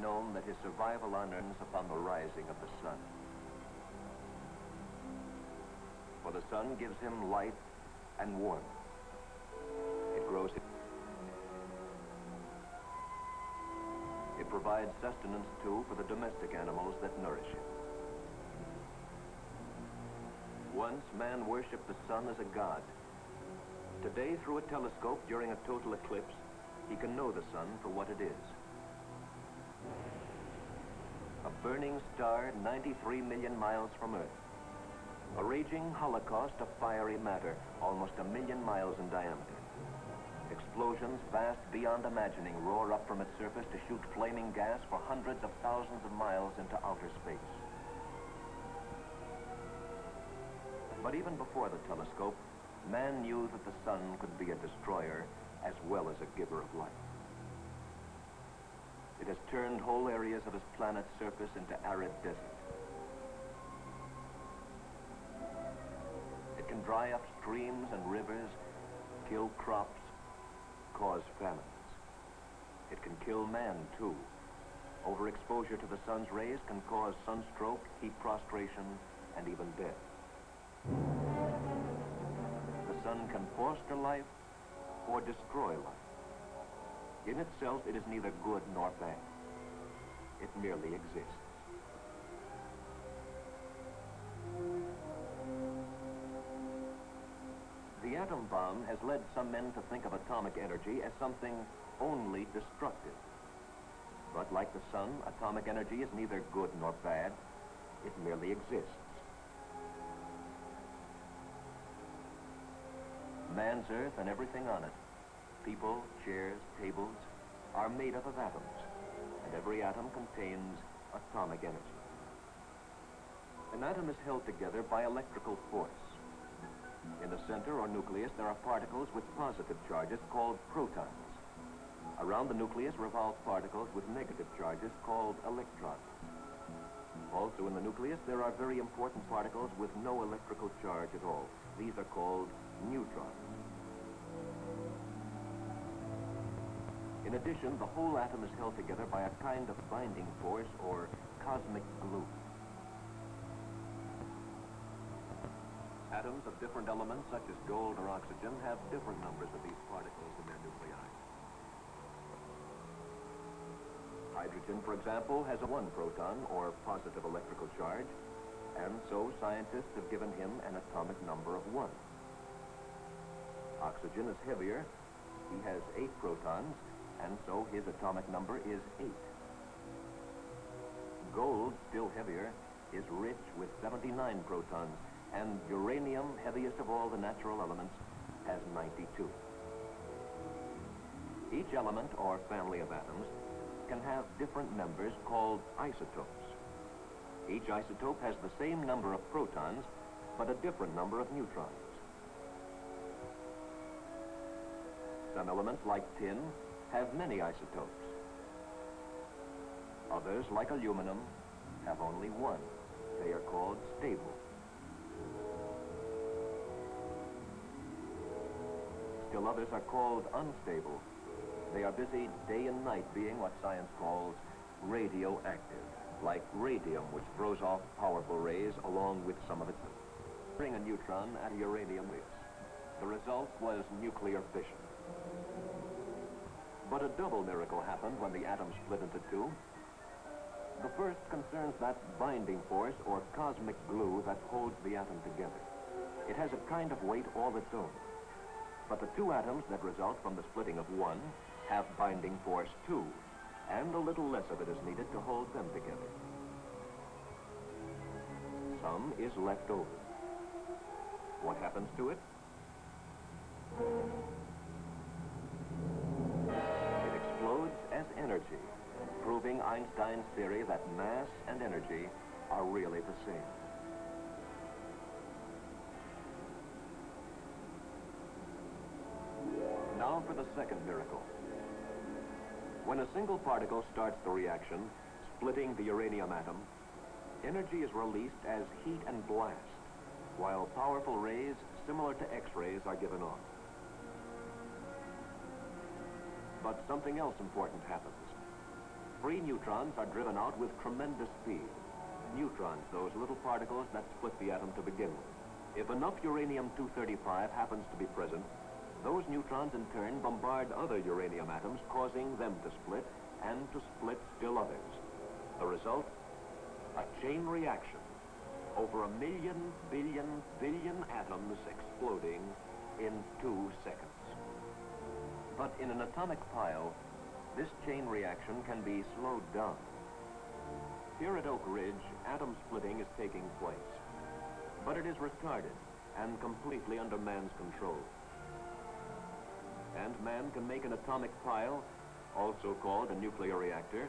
known that his survival depends upon the rising of the sun. For the sun gives him light and warmth. It grows. It provides sustenance, too, for the domestic animals that nourish him. Once man worshipped the sun as a god. Today, through a telescope during a total eclipse, he can know the sun for what it is. A burning star 93 million miles from Earth. A raging holocaust of fiery matter, almost 1 million miles in diameter. Explosions vast beyond imagining roar up from its surface to shoot flaming gas for hundreds of thousands of miles into outer space. But even before the telescope, man knew that the sun could be a destroyer as well as a giver of life. It has turned whole areas of his planet's surface into arid desert. It can dry up streams and rivers, kill crops, cause famines. It can kill man, too. Overexposure to the sun's rays can cause sunstroke, heat prostration, and even death. The sun can foster life or destroy life. In itself, it is neither good nor bad. It merely exists. The atom bomb has led some men to think of atomic energy as something only destructive. But like the sun, atomic energy is neither good nor bad. It merely exists. Man's Earth and everything on it, people, chairs, tables, are made up of atoms, and every atom contains atomic energy. An atom is held together by electrical force. In the center or nucleus, there are particles with positive charges called protons. Around the nucleus revolve particles with negative charges called electrons. Also in the nucleus, there are very important particles with no electrical charge at all. These are called neutrons. In addition, the whole atom is held together by a kind of binding force or cosmic glue. Atoms of different elements, such as gold or oxygen, have different numbers of these particles in their nuclei. Hydrogen, for example, has a 1 proton, or positive electrical charge, and so scientists have given him an atomic number of 1. Oxygen is heavier. He has 8 protons, and so his atomic number is 8. Gold, still heavier, is rich with 79 protons, and uranium, heaviest of all the natural elements, has 92. Each element, or family of atoms, can have different members called isotopes. Each isotope has the same number of protons, but a different number of neutrons. Some elements, like tin, have many isotopes. Others, like aluminum, have only 1. They are called stable. Still others are called unstable. They are busy day and night being what science calls radioactive, like radium, which throws off powerful rays along with some of its. Bring a neutron at a uranium nucleus. The result was nuclear fission. But a double miracle happened when the atom split into 2. The first concerns that binding force or cosmic glue that holds the atom together. It has a kind of weight all its own. But the 2 atoms that result from the splitting of 1 have binding force too, and a little less of it is needed to hold them together. Some is left over. What happens to it? It explodes as energy, proving Einstein's theory that mass and energy are really the same. Now for the second miracle. When a single particle starts the reaction, splitting the uranium atom, energy is released as heat and blast, while powerful rays similar to X-rays are given off. But something else important happens. Free neutrons are driven out with tremendous speed. Neutrons, those little particles that split the atom to begin with. If enough uranium-235 happens to be present, those neutrons in turn bombard other uranium atoms, causing them to split and to split still others. The result? A chain reaction. Over 1 million, billion atoms exploding in 2 seconds. But in an atomic pile, this chain reaction can be slowed down. Here at Oak Ridge, atom splitting is taking place. But it is retarded and completely under man's control. And man can make an atomic pile, also called a nuclear reactor,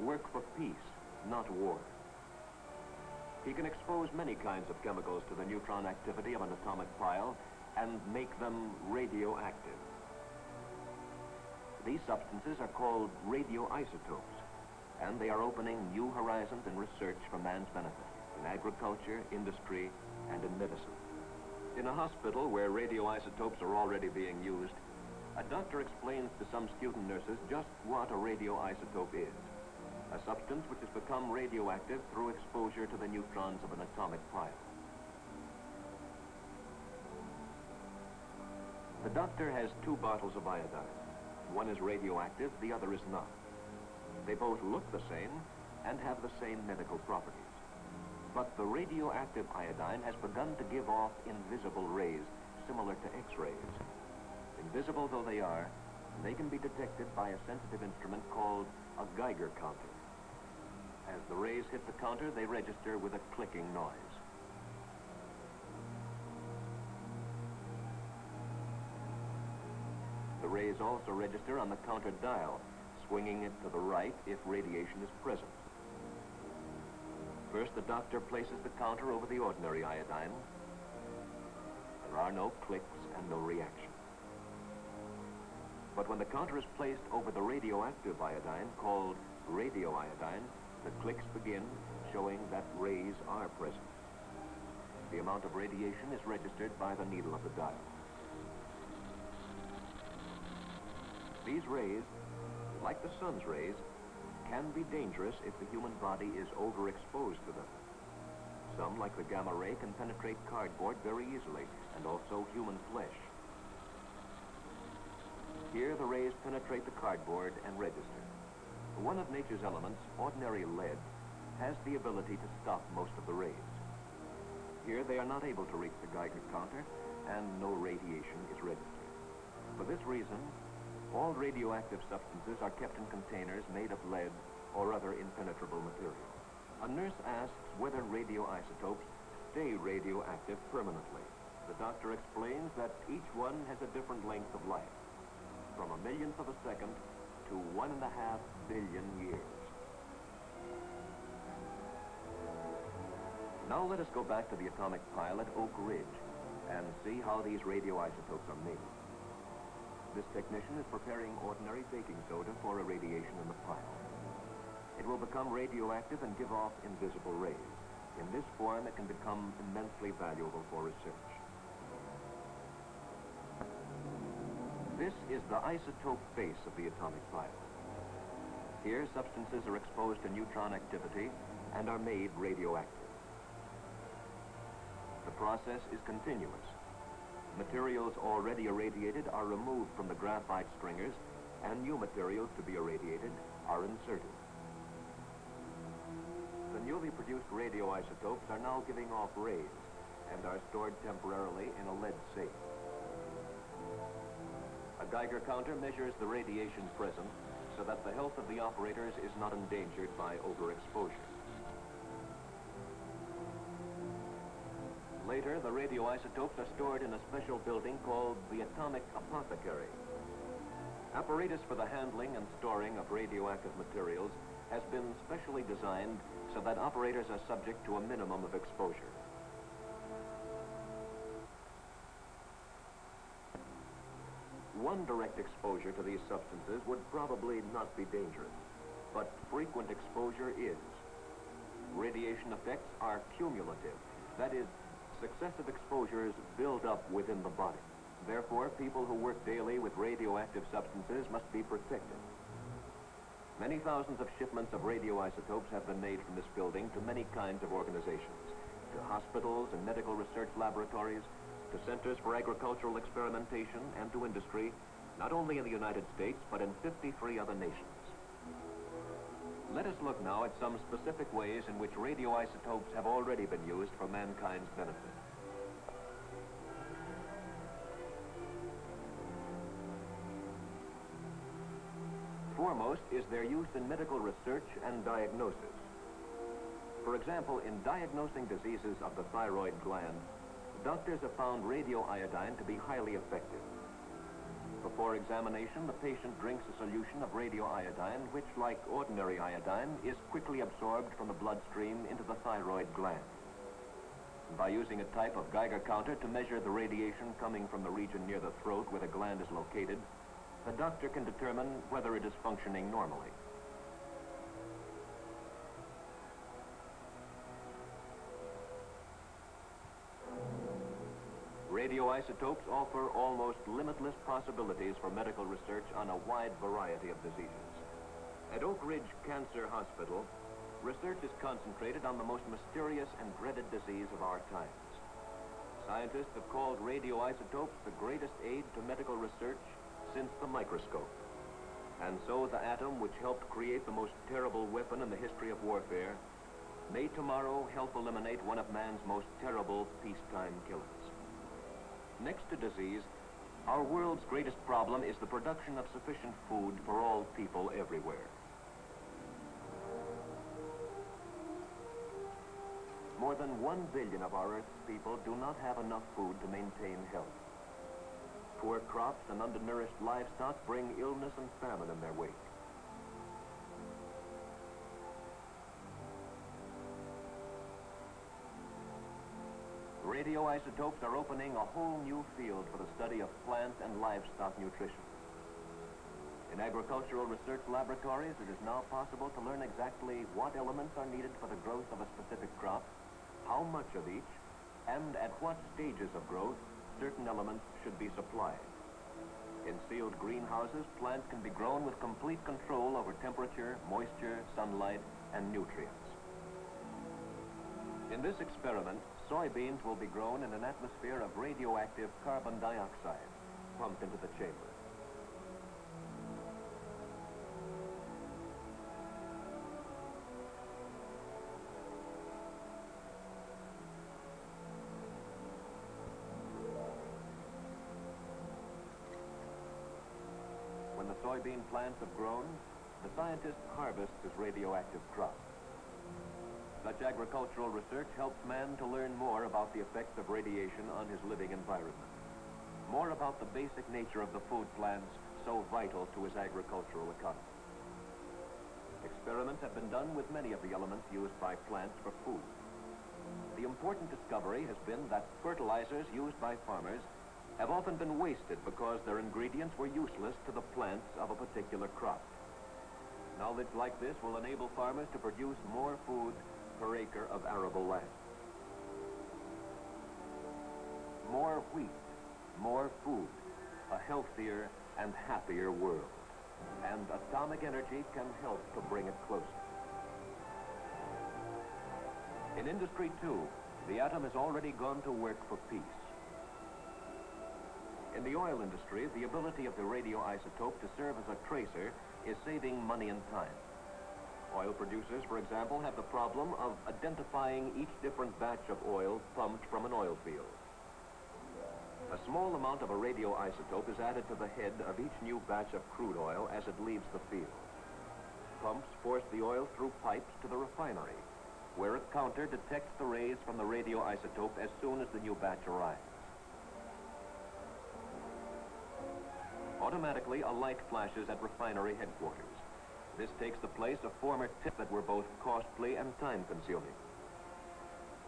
work for peace, not war. He can expose many kinds of chemicals to the neutron activity of an atomic pile and make them radioactive. These substances are called radioisotopes, and they are opening new horizons in research for man's benefit, in agriculture, industry, and in medicine. In a hospital where radioisotopes are already being used, a doctor explains to some student nurses just what a radioisotope is. A substance which has become radioactive through exposure to the neutrons of an atomic pile. The doctor has 2 bottles of iodine. One is radioactive, the other is not. They both look the same and have the same medical properties. But the radioactive iodine has begun to give off invisible rays similar to X-rays. Invisible though they are, they can be detected by a sensitive instrument called a Geiger counter. As the rays hit the counter, they register with a clicking noise. The rays also register on the counter dial, swinging it to the right if radiation is present. First, the doctor places the counter over the ordinary iodine. There are no clicks and no reaction. But when the counter is placed over the radioactive iodine, called radioiodine, the clicks begin, showing that rays are present. The amount of radiation is registered by the needle of the dial. These rays, like the sun's rays, can be dangerous if the human body is overexposed to them. Some, like the gamma ray, can penetrate cardboard very easily, and also human flesh. Here, the rays penetrate the cardboard and register. One of nature's elements, ordinary lead, has the ability to stop most of the rays. Here, they are not able to reach the Geiger counter, and no radiation is registered. For this reason, all radioactive substances are kept in containers made of lead or other impenetrable material. A nurse asks whether radioisotopes stay radioactive permanently. The doctor explains that each one has a different length of life, from 1/1,000,000th of a second to 1.5 billion years. Now let us go back to the atomic pile at Oak Ridge and see how these radioisotopes are made. This technician is preparing ordinary baking soda for irradiation in the pile. It will become radioactive and give off invisible rays. In this form, it can become immensely valuable for research. This is the isotope base of the atomic pile. Here, substances are exposed to neutron activity and are made radioactive. The process is continuous. Materials already irradiated are removed from the graphite stringers, and new materials to be irradiated are inserted. The newly produced radioisotopes are now giving off rays and are stored temporarily in a lead safe. A Geiger counter measures the radiation present so that the health of the operators is not endangered by overexposure. Later, the radioisotopes are stored in a special building called the Atomic Apothecary. Apparatus for the handling and storing of radioactive materials has been specially designed so that operators are subject to a minimum of exposure. One direct exposure to these substances would probably not be dangerous, but frequent exposure is. Radiation effects are cumulative. That is, successive exposures build up within the body. Therefore, people who work daily with radioactive substances must be protected. Many thousands of shipments of radioisotopes have been made from this building to many kinds of organizations, to hospitals and medical research laboratories, to centers for agricultural experimentation, and to industry, not only in the United States, but in 53 other nations. Let us look now at some specific ways in which radioisotopes have already been used for mankind's benefit. Foremost is their use in medical research and diagnosis. For example, in diagnosing diseases of the thyroid gland, doctors have found radioiodine to be highly effective. Before examination, the patient drinks a solution of radioiodine, which, like ordinary iodine, is quickly absorbed from the bloodstream into the thyroid gland. By using a type of Geiger counter to measure the radiation coming from the region near the throat where the gland is located, the doctor can determine whether it is functioning normally. Radioisotopes offer almost limitless possibilities for medical research on a wide variety of diseases. At Oak Ridge Cancer Hospital, research is concentrated on the most mysterious and dreaded disease of our times. Scientists have called radioisotopes the greatest aid to medical research since the microscope. And so the atom, which helped create the most terrible weapon in the history of warfare, may tomorrow help eliminate one of man's most terrible peacetime killers. Next to disease, our world's greatest problem is the production of sufficient food for all people everywhere. More than 1 billion of our Earth's people do not have enough food to maintain health. Poor crops and undernourished livestock bring illness and famine in their wake. Radioisotopes are opening a whole new field for the study of plant and livestock nutrition. In agricultural research laboratories, it is now possible to learn exactly what elements are needed for the growth of a specific crop, how much of each, and at what stages of growth certain elements should be supplied. In sealed greenhouses, plants can be grown with complete control over temperature, moisture, sunlight, and nutrients. In this experiment, soybeans will be grown in an atmosphere of radioactive carbon dioxide pumped into the chamber. When the soybean plants have grown, the scientist harvests his radioactive crop. Such agricultural research helps man to learn more about the effects of radiation on his living environment, more about the basic nature of the food plants so vital to his agricultural economy. Experiments have been done with many of the elements used by plants for food. The important discovery has been that fertilizers used by farmers have often been wasted because their ingredients were useless to the plants of a particular crop. Knowledge like this will enable farmers to produce more food per acre of arable land. More wheat, more food, a healthier and happier world. And atomic energy can help to bring it closer. In industry, too, the atom has already gone to work for peace. In the oil industry, the ability of the radioisotope to serve as a tracer is saving money and time. Oil producers, for example, have the problem of identifying each different batch of oil pumped from an oil field. A small amount of a radioisotope is added to the head of each new batch of crude oil as it leaves the field. Pumps force the oil through pipes to the refinery, where a counter detects the rays from the radioisotope as soon as the new batch arrives. Automatically, a light flashes at refinery headquarters. This takes the place of former tips that were both costly and time-consuming.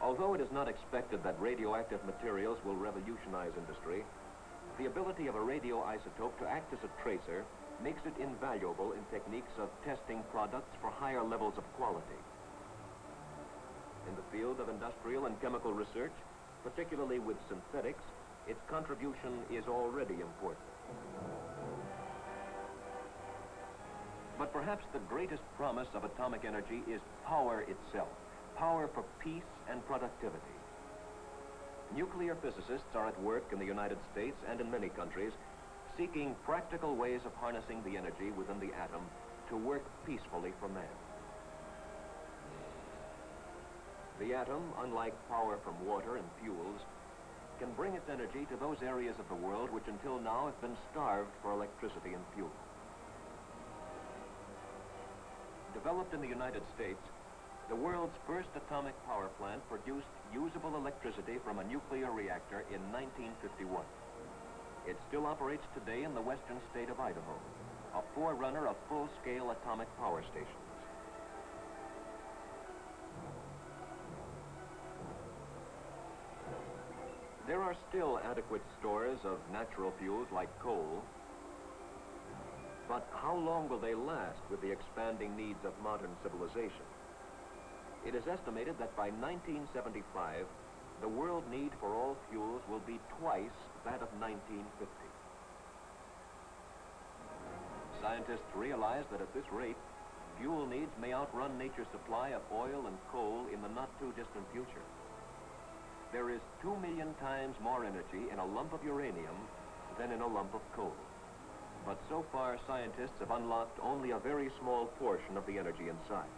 Although it is not expected that radioactive materials will revolutionize industry, the ability of a radioisotope to act as a tracer makes it invaluable in techniques of testing products for higher levels of quality. In the field of industrial and chemical research, particularly with synthetics, its contribution is already important. But perhaps the greatest promise of atomic energy is power itself, power for peace and productivity. Nuclear physicists are at work in the United States and in many countries, seeking practical ways of harnessing the energy within the atom to work peacefully for man. The atom, unlike power from water and fuels, can bring its energy to those areas of the world which until now have been starved for electricity and fuel. Developed in the United States, the world's first atomic power plant produced usable electricity from a nuclear reactor in 1951. It still operates today in the western state of Idaho, a forerunner of full-scale atomic power stations. There are still adequate stores of natural fuels like coal, but how long will they last with the expanding needs of modern civilization? It is estimated that by 1975, the world need for all fuels will be twice that of 1950. Scientists realize that at this rate, fuel needs may outrun nature's supply of oil and coal in the not-too-distant future. There is 2 million times more energy in a lump of uranium than in a lump of coal. But so far, scientists have unlocked only a very small portion of the energy inside.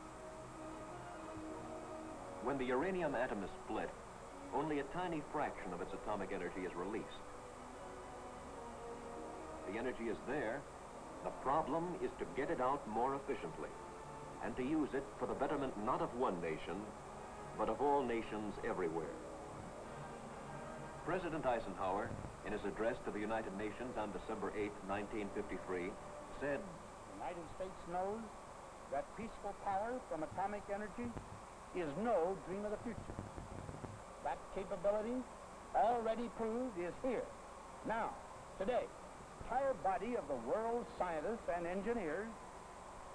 When the uranium atom is split, only a tiny fraction of its atomic energy is released. The energy is there. The problem is to get it out more efficiently and to use it for the betterment not of one nation, but of all nations everywhere. President Eisenhower, in his address to the United Nations on December 8, 1953, said, "The United States knows that peaceful power from atomic energy is no dream of the future. That capability, already proved, is here, now, today. The entire body of the world's scientists and engineers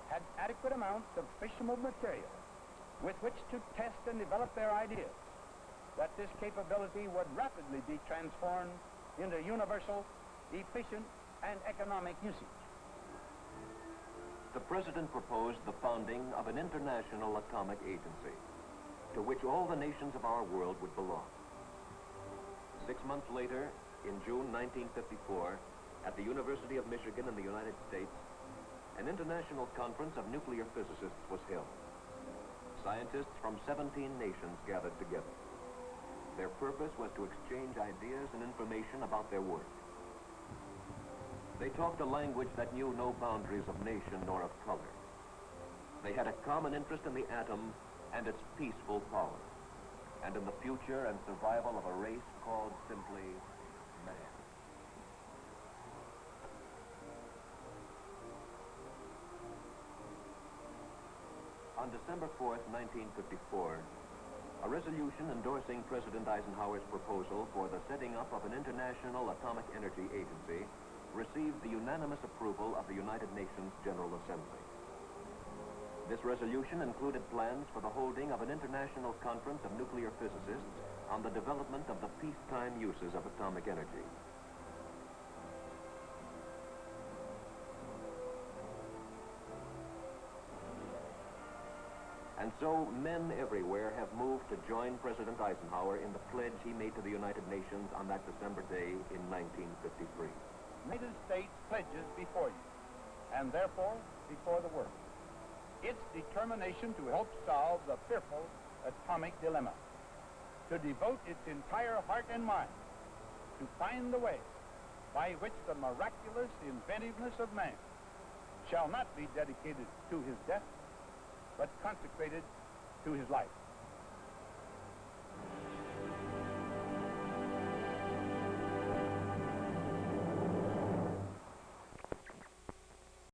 had adequate amounts of fissionable material with which to test and develop their ideas, that this capability would rapidly be transformed into universal, efficient, and economic usage." The President proposed the founding of an international atomic agency to which all the nations of our world would belong. 6 months later, in June 1954, at the University of Michigan in the United States, an international conference of nuclear physicists was held. Scientists from 17 nations gathered together. Their purpose was to exchange ideas and information about their work. They talked a language that knew no boundaries of nation nor of color. They had a common interest in the atom and its peaceful power, and in the future and survival of a race called simply man. On December 4th, 1954, a resolution endorsing President Eisenhower's proposal for the setting up of an international atomic energy agency received the unanimous approval of the United Nations General Assembly. This resolution included plans for the holding of an international conference of nuclear physicists on the development of the peacetime uses of atomic energy. And so men everywhere have moved to join President Eisenhower in the pledge he made to the United Nations on that December day in 1953. The United States pledges before you, and therefore before the world, its determination to help solve the fearful atomic dilemma, to devote its entire heart and mind to find the way by which the miraculous inventiveness of man shall not be dedicated to his death, but consecrated to his life.